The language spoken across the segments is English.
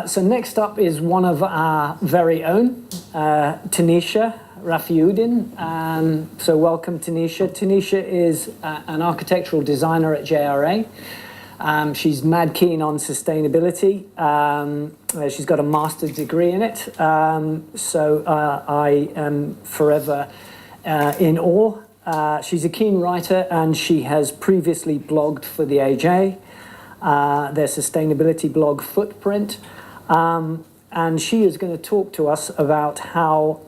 So next up is one of our very own, Tanisha Raffiuddin. So welcome, Tanisha. Tanisha is an architectural designer at JRA. She's mad keen on sustainability. She's got a master's degree in it. So I am forever in awe. She's a keen writer, and she has previously blogged for the AJ, their sustainability blog Footprint. And she is going to talk to us about how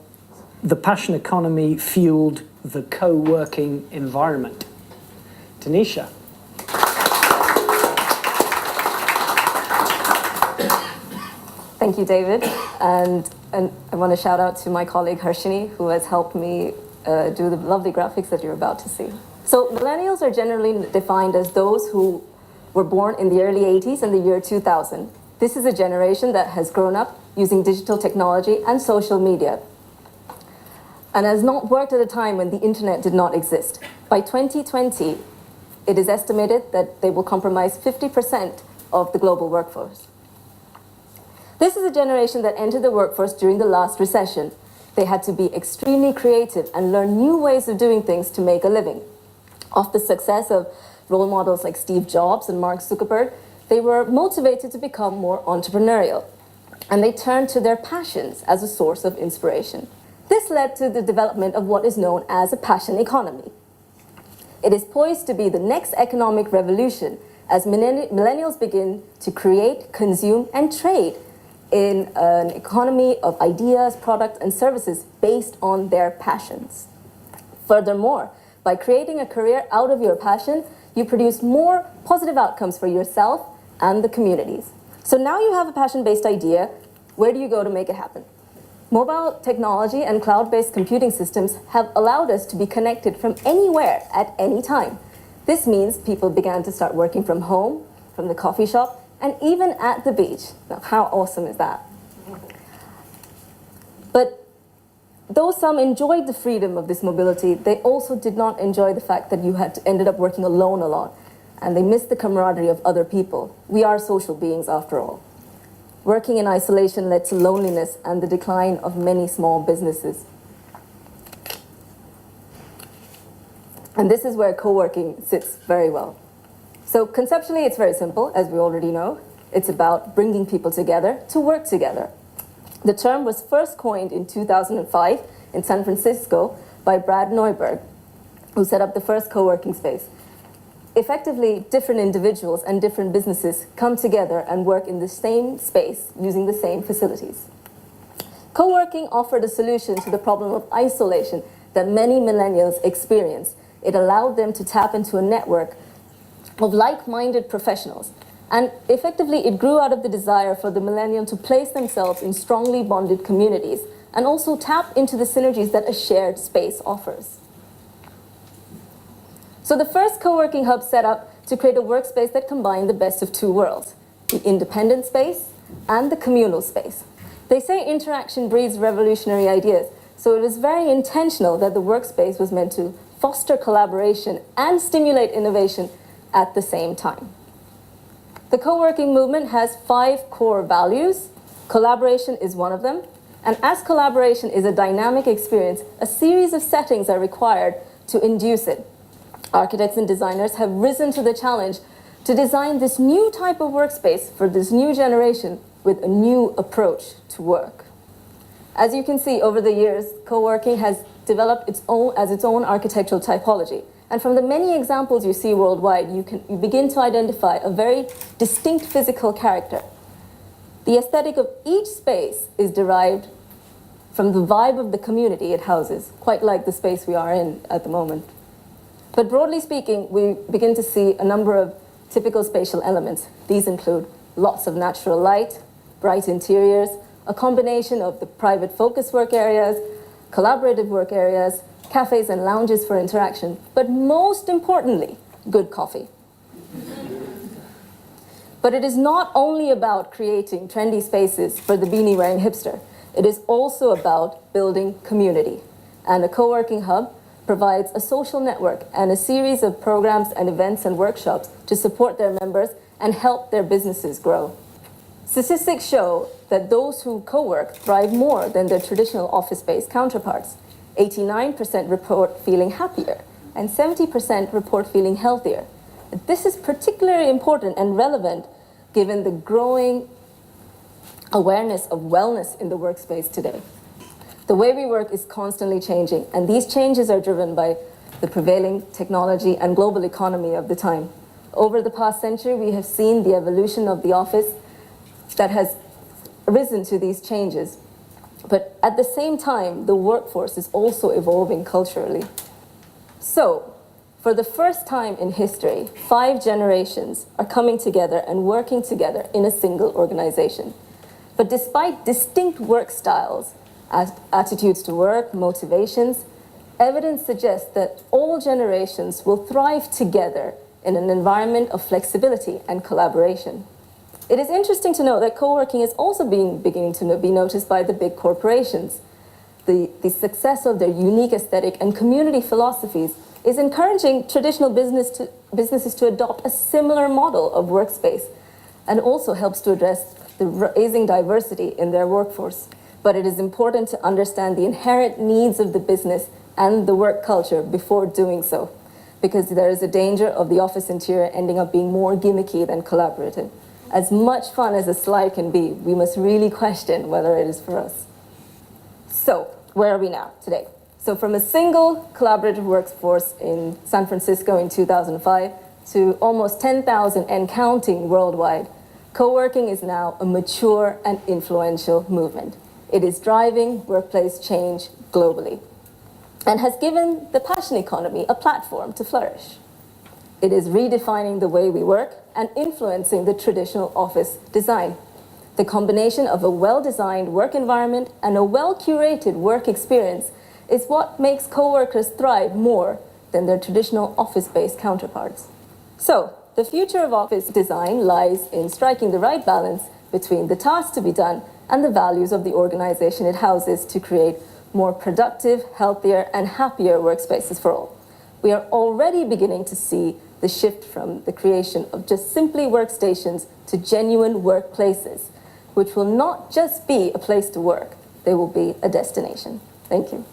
the passion economy fueled the co-working environment. Tanisha. Thank you, David. And I want to shout out to my colleague Harshini, who has helped me do the lovely graphics that you're about to see. So millennials are generally defined as those who were born in the early 80s and the year 2000. This is a generation that has grown up using digital technology and social media, and has not worked at a time when the internet did not exist. By 2020, it is estimated that they will comprise 50% of the global workforce. This is a generation that entered the workforce during the last recession. They had to be extremely creative and learn new ways of doing things to make a living. Off the success of role models like Steve Jobs and Mark Zuckerberg, they were motivated to become more entrepreneurial, and they turned to their passions as a source of inspiration. This led to the development of what is known as a passion economy. It is poised to be the next economic revolution as millennials begin to create, consume, and trade in an economy of ideas, products, and services based on their passions. Furthermore, by creating a career out of your passion, you produce more positive outcomes for yourself and the communities. So now you have a passion-based idea. Where do you go to make it happen? Mobile technology and cloud-based computing systems have allowed us to be connected from anywhere at any time. This means people began to start working from home, from the coffee shop, and even at the beach. Now, how awesome is that? But though some enjoyed the freedom of this mobility, they also did not enjoy the fact that you ended up working alone a lot, and they missed the camaraderie of other people. We are social beings after all. Working in isolation led to loneliness and the decline of many small businesses. And this is where co-working sits very well. So conceptually, it's very simple, as we already know. It's about bringing people together to work together. The term was first coined in 2005 in San Francisco by Brad Neuberg, who set up the first co-working space. Effectively, different individuals and different businesses come together and work in the same space using the same facilities. Co-working offered a solution to the problem of isolation that many millennials experience. It allowed them to tap into a network of like-minded professionals. And effectively, it grew out of the desire for the millennial to place themselves in strongly bonded communities and also tap into the synergies that a shared space offers. So the first co-working hub set up to create a workspace that combined the best of two worlds, the independent space and the communal space. They say interaction breeds revolutionary ideas, so it was very intentional that the workspace was meant to foster collaboration and stimulate innovation at the same time. The co-working movement has 5 core values. Collaboration is one of them. And as collaboration is a dynamic experience, a series of settings are required to induce it. Architects and designers have risen to the challenge to design this new type of workspace for this new generation with a new approach to work. As you can see, over the years, co-working has developed its own architectural typology. And from the many examples you see worldwide, you begin to identify a very distinct physical character. The aesthetic of each space is derived from the vibe of the community it houses, quite like the space we are in at the moment. But broadly speaking, we begin to see a number of typical spatial elements. These include lots of natural light, bright interiors, a combination of the private focus work areas, collaborative work areas, cafes and lounges for interaction, but most importantly, good coffee. But it is not only about creating trendy spaces for the beanie-wearing hipster. It is also about building community. And a co-working hub provides a social network and a series of programs and events and workshops to support their members and help their businesses grow. Statistics show that those who co-work thrive more than their traditional office-based counterparts. 89% report feeling happier, and 70% report feeling healthier. This is particularly important and relevant given the growing awareness of wellness in the workspace today. The way we work is constantly changing, and these changes are driven by the prevailing technology and global economy of the time. Over the past century, we have seen the evolution of the office that has risen to these changes. But at the same time, the workforce is also evolving culturally. So, for the first time in history, 5 generations are coming together and working together in a single organization. But despite distinct work styles, attitudes to work, motivations, evidence suggests that all generations will thrive together in an environment of flexibility and collaboration. It is interesting to note that co-working is also beginning to be noticed by the big corporations. The success of their unique aesthetic and community philosophies is encouraging traditional businesses to adopt a similar model of workspace, and also helps to address the rising diversity in their workforce. But it is important to understand the inherent needs of the business and the work culture before doing so, because there is a danger of the office interior ending up being more gimmicky than collaborative. As much fun as a slide can be, we must really question whether it is for us. So, where are we now, today? So from a single collaborative workforce in San Francisco in 2005 to almost 10,000 and counting worldwide, co-working is now a mature and influential movement. It is driving workplace change globally and has given the passion economy a platform to flourish. It is redefining the way we work and influencing the traditional office design. The combination of a well-designed work environment and a well-curated work experience is what makes co-workers thrive more than their traditional office-based counterparts. So, the future of office design lies in striking the right balance between the tasks to be done and the values of the organization it houses to create more productive, healthier, and happier workspaces for all. We are already beginning to see the shift from the creation of just simply workstations to genuine workplaces, which will not just be a place to work, they will be a destination. Thank you.